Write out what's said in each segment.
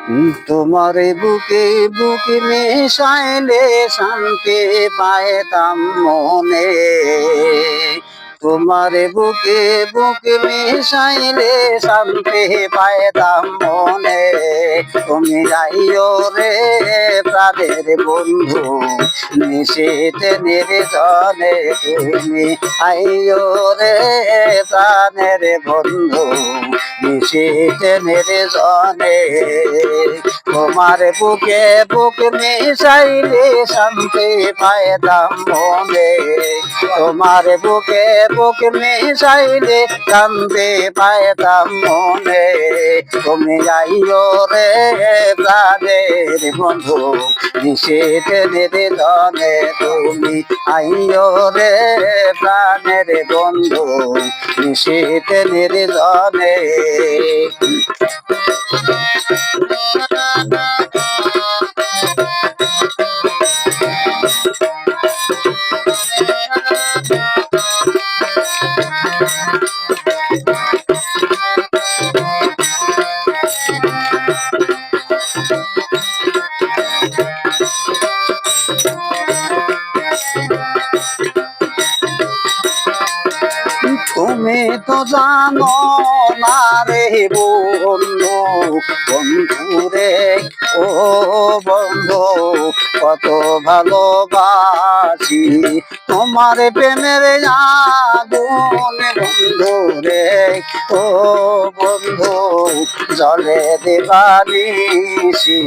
তোমার বুকে বুকে মিশাইলে শান্তি পাইতাম মনে। তোমার বুকে বুকে মিশাইলে শান্তি পাইতাম মনে। তুমি আইও রে প্রাণের বন্ধু, নিশীথে নির্জনে তুমি আইও রে প্রাণের বন্ধু, নিশীথে নির্জনে। তোমার বুকে বুক মিশাইলে শান্তি পাইতাম মনে। তোমার বুকে বুক মিশাইলে শান্তি পাইতাম মনে। তুমি আইও রে প্রাণের বন্ধু, নিশীথে নির্জনে তুমি আইও রে প্রাণের বন্ধু, নিশীথে নির্জনে। তুমি তো জানো না রে বন্ধু, বন্ধুরে ও বন্ধু কত ভালোবাসি। তোমার প্রেমের আগুন বন্ধু রে ও বন্ধু জলে দেবানিসি।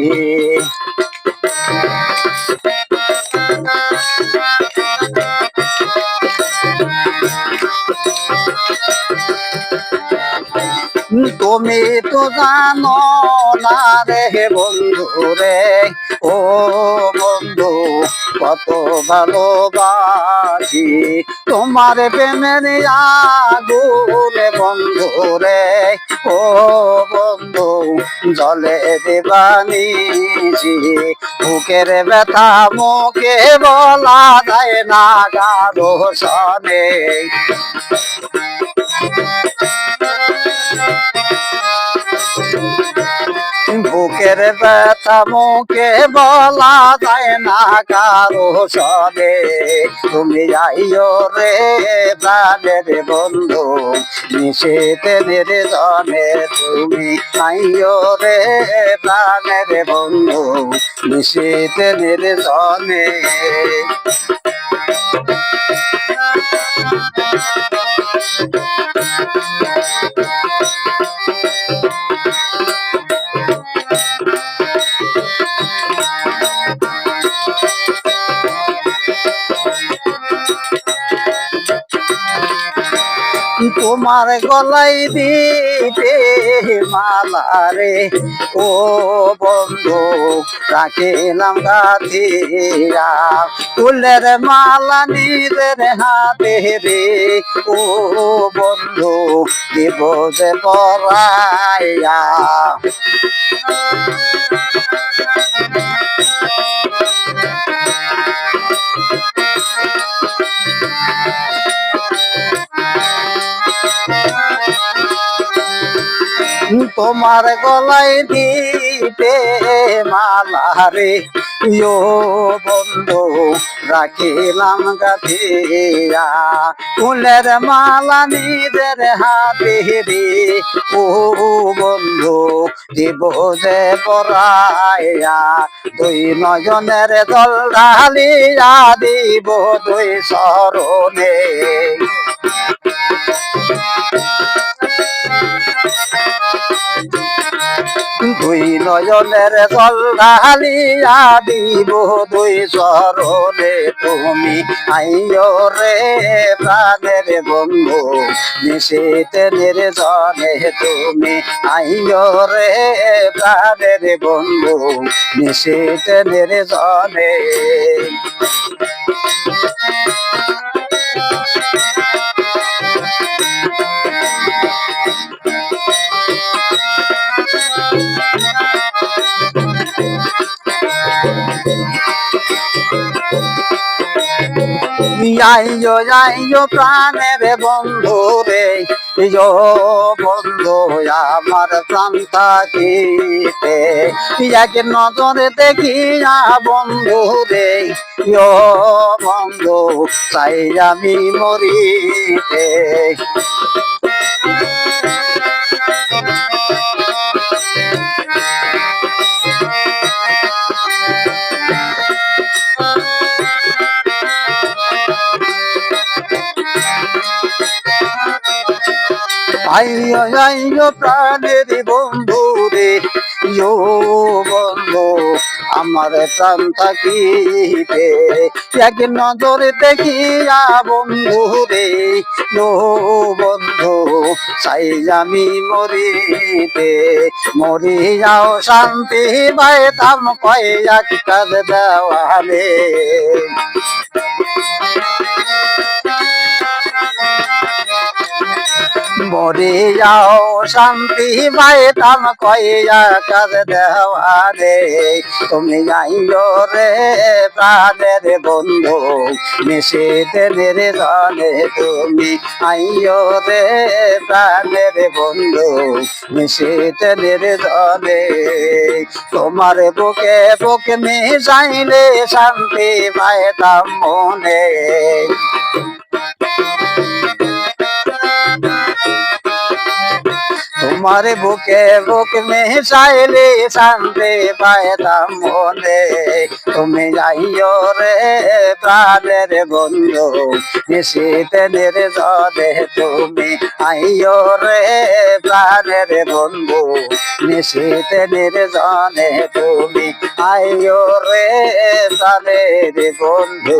তুমি তো জানো না রে বন্ধু রে ও বন্ধু কত ভালোবাসি। তোমার প্রেমের আগুন বন্ধু রে ও বন্ধু জলে দেবানিসি। বুকের ব্যথা মুখে বলা যায় না গাঢ় সনে। বুকের ব্যথা মুখে বলা যায় না কারো সনে। তুমি আইও রে প্রাণের বন্ধু, নিশীথে নির্জনে তুমি আইও রে প্রাণের বন্ধু, নিশীথে নির্জনে। তোমার গলাই দিতে মালা রে ও বন্ধু রাখিলাম গাথিয়া। ফুলের মালা নিজের হাতে রে ও বন্ধু দিব যে পরাইয়া। তোমার গলায় দিতে মালা রে ও বন্ধু রাখিলাম গাথিয়া। ফুলের মালা নিজের হাতে রে ও বন্ধু দিব যে পরাইয়া। দুই নয়নের জল ঢালিয়া দিব দুই চরণে। দুই নয়নের জল ঢালিয়া দিব দুই চরণে। তুমি আইও রে প্রাণের বন্ধু, নিশীথে নির্জনে তুমি আইও রে প্রাণের বন্ধু, নিশীথে নির্জনে। আইও আইও প্রাণের বন্ধু রে বন্ধু আমার প্রাণ থাকিতে এক নজরে দেখিয়া বন্ধু রে বন্ধু চাই আমি মরিতে আইয়ো আইয়ো প্রাণের বন্ধু রে বন্ধু আমার প্রাণ থাকিবে এক নজর দেখিয়া বন্ধু রে বন্ধু চাই আমি মরিতে মরিয়াও শান্তি পাইতাম কয়েক কাজ দেওয়ালে মরে যাও শান্তি পাইতাম কইয়া কাজ দেওয়ারে তুমি যাইও রে প্রাণের বন্ধু মিশিতে নির্জনে তুমি আইও রে প্রাণের বন্ধু মিশিতে নির্জনে তোমার বুকে বুক মিশাইলে শান্তি পাইতাম মনে তোমার বুকে বুক মিশাইলে শান্তি পাইতাম মনে তুমি যাইও রে প্রাণের বন্ধু নিশীতে নির্জনে তুমি আইও রে প্রাণের বন্ধু নিশীতে নির্জনে তুমি আইও রে প্রাণের বন্ধু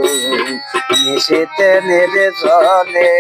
নিশীতে নির্জনে